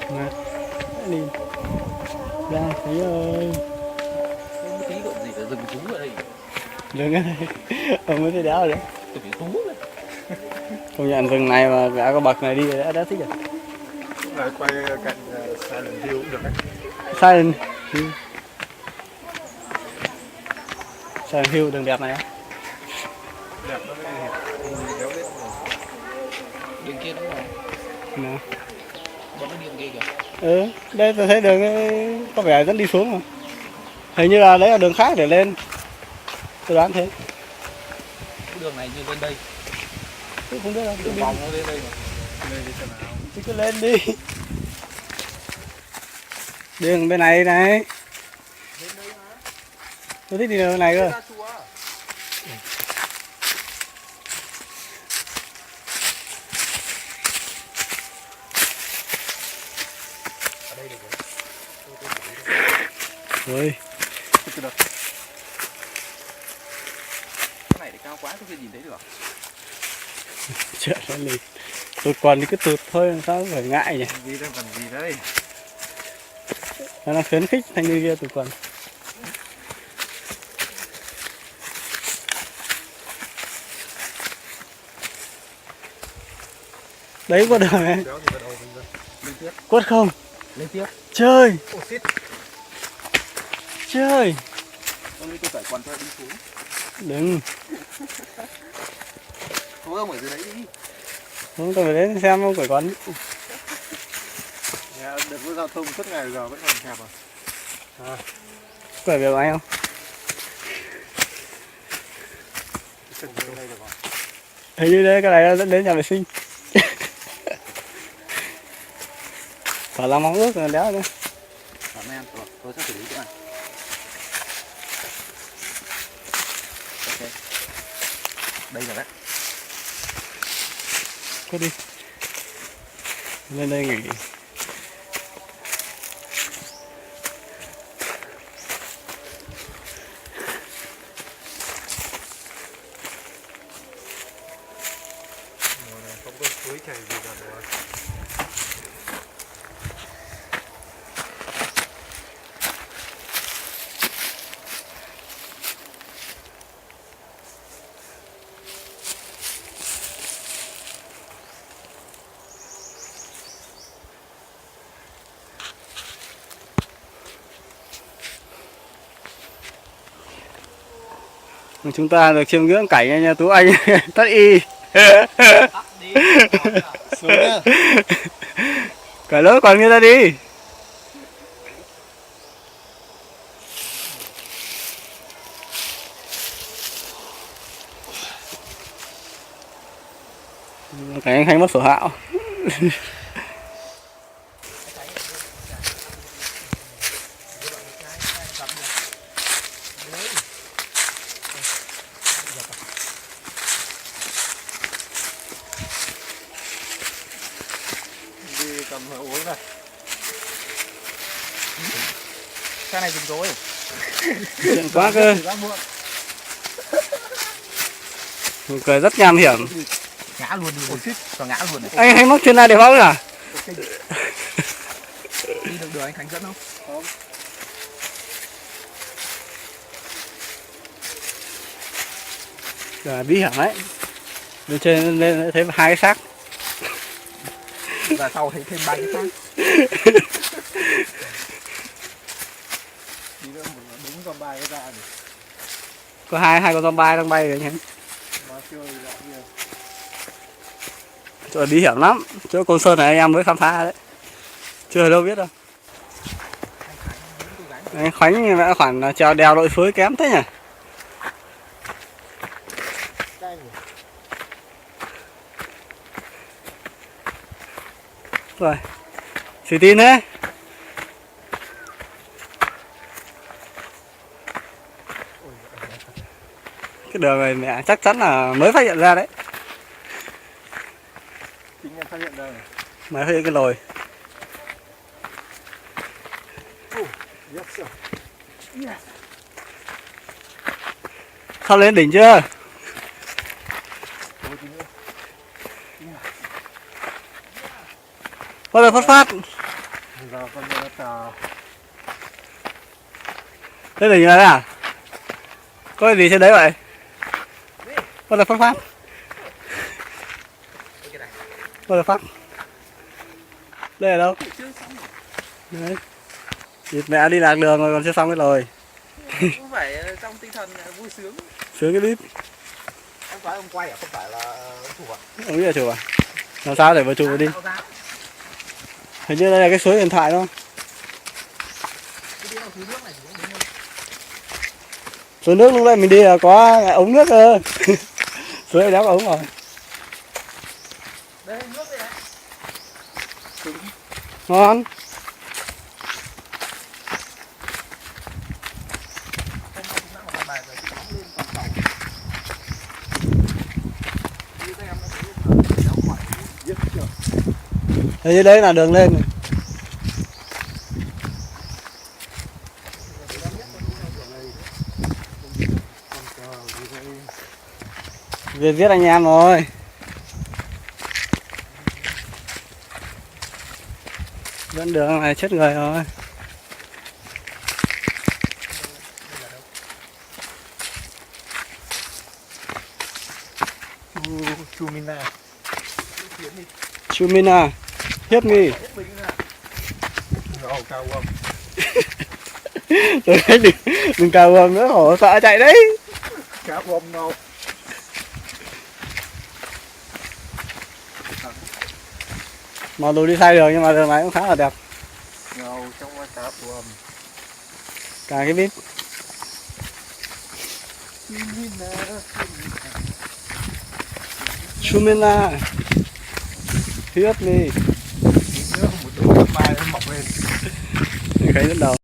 Mệt. Đi. Ra thấy ơi. Không tí gọi gì là rừng thú ở đây. Đừng á. Ông mới thấy đéo đấy. Tôi bị thú đấy. Công nhận rừng này mà đã có bậc này đi đã thích rồi. Lại quay cạnh Silent Hill cũng được đấy. Silent Hill. Silent Hill đường đẹp này á. Đẹp lắm đấy. Đéo biết rồi. Đường kia đúng rồi. Nào. Bọn nó đi đường kia kìa. Ừ, đây tôi thấy đường ấy có vẻ dẫn đi xuống mà. Hình như là đấy là đường khác để lên. Tôi đoán thế. Cái đường này như lên đây. Tôi không biết đâu. Đường vòng nó lên đây mà. Lên đi xem nào. Thì cứ lên đi. Đường bên này này. Tôi thích đi đường này cơ. Rồi. Cái này thì cao quá tôi chưa nhìn thấy được. Chuyện đó lì. Tụt quần thì cứ tụt thôi, làm sao phải ngại nhỉ. Gì đang cần gì đấy? Nó là khuyến khích thanh niên kia tụt quần. Đấy có đường này. Đéo thì bắt đầu mình Lên tiếp. Quất không? Lên tiếp. Chơi. Ô xít. Chơi. Ông đi tôi phải quần cho đi xuống. Đừng. Thôi ông ở dưới đấy đi. Không, tôi phải đến xem không phải quán. Nhà được có giao thông suốt ngày giờ vẫn còn hẹp à? Có phải việc của anh không? Chân vô đây được không? Hình như đấy cái này nó dẫn đến nhà vệ sinh. Phải là mong ước rồi đéo nữa. Cảm ơn em. Rồi, tôi sẽ xử lý chỗ này. Ok. Đây là đấy. Có đi. Lên đây nghỉ. Mùa này không có suối chảy gì cả rồi. Chúng ta được chiêm ngưỡng cảnh nhà Tú Anh Tất Y. Xuống nhá. Cả lỡ còn người ta đi. Cảnh anh Khánh mất sổ hạo. Đi cầm uống này. Cái này dùng rồi. Chuyện quá cơ. Một cười rất nham hiểm. Ngã luôn đi. Cho ngã luôn này. Anh Khánh mắc trên này để bóc à? Đi được đường anh Khánh dẫn không? Không. Là bí hiểm đấy. Lên trên lên thấy hai cái xác. Và sau thấy thêm 3 cái xác. Đi nữa một đúng con bài cái ra này. Có hai con zombie đang bay rồi nhé. Mà chơi lại nhiều. Chỗ bí hiểm lắm. Chỗ Côn Sơn này anh em mới khám phá đấy. Chưa đâu biết đâu. Anh Khánh đã khoản trèo đèo lội suối kém thế nhỉ? Rồi. Xì tin thế. Cái đường này mẹ chắc chắn là mới phát hiện ra đấy. Chính em phát hiện ra này. Mới phát hiện cái lồi. Yes sir. Yes. Sắp lên đỉnh chưa? Có lời phát phát. Giờ con nó tà. Thế là như thế à? Có cái gì trên đấy vậy? What the fuck? What the fuck? Đây là đâu? Đấy. Thịt mẹ đi lạc đường rồi còn chưa xong cái rồi. Không phải trong tinh thần vui sướng. Sướng cái clip. Em phải ông quay à, không phải là chủ à? Ông nghĩ là chụp à? Làm sao để vừa chụp đi? Hình như đây là cái suối điện thoại đó. Suối nước lúc nãy mình đi là có ống nước cơ. Suối này đéo có ống rồi. Đây nước đây này. Ngon. Hình như đấy là đường lên này. Việc giết anh em rồi. Dẫn đường này chết người rồi. Chumina. Chumina, hit me. Ngầu cao không? Tôi thấy đừng cào vòng nữa, hổ sợ chạy đấy. Cá bom ngầu. Mà dù đi sai đường nhưng mà đường này cũng khá là đẹp. Ngầu trong cái cá bom. Cả cái bít. Chumina, hit me. Nước một đôi mai nó mọc lên. Cái dẫn đầu.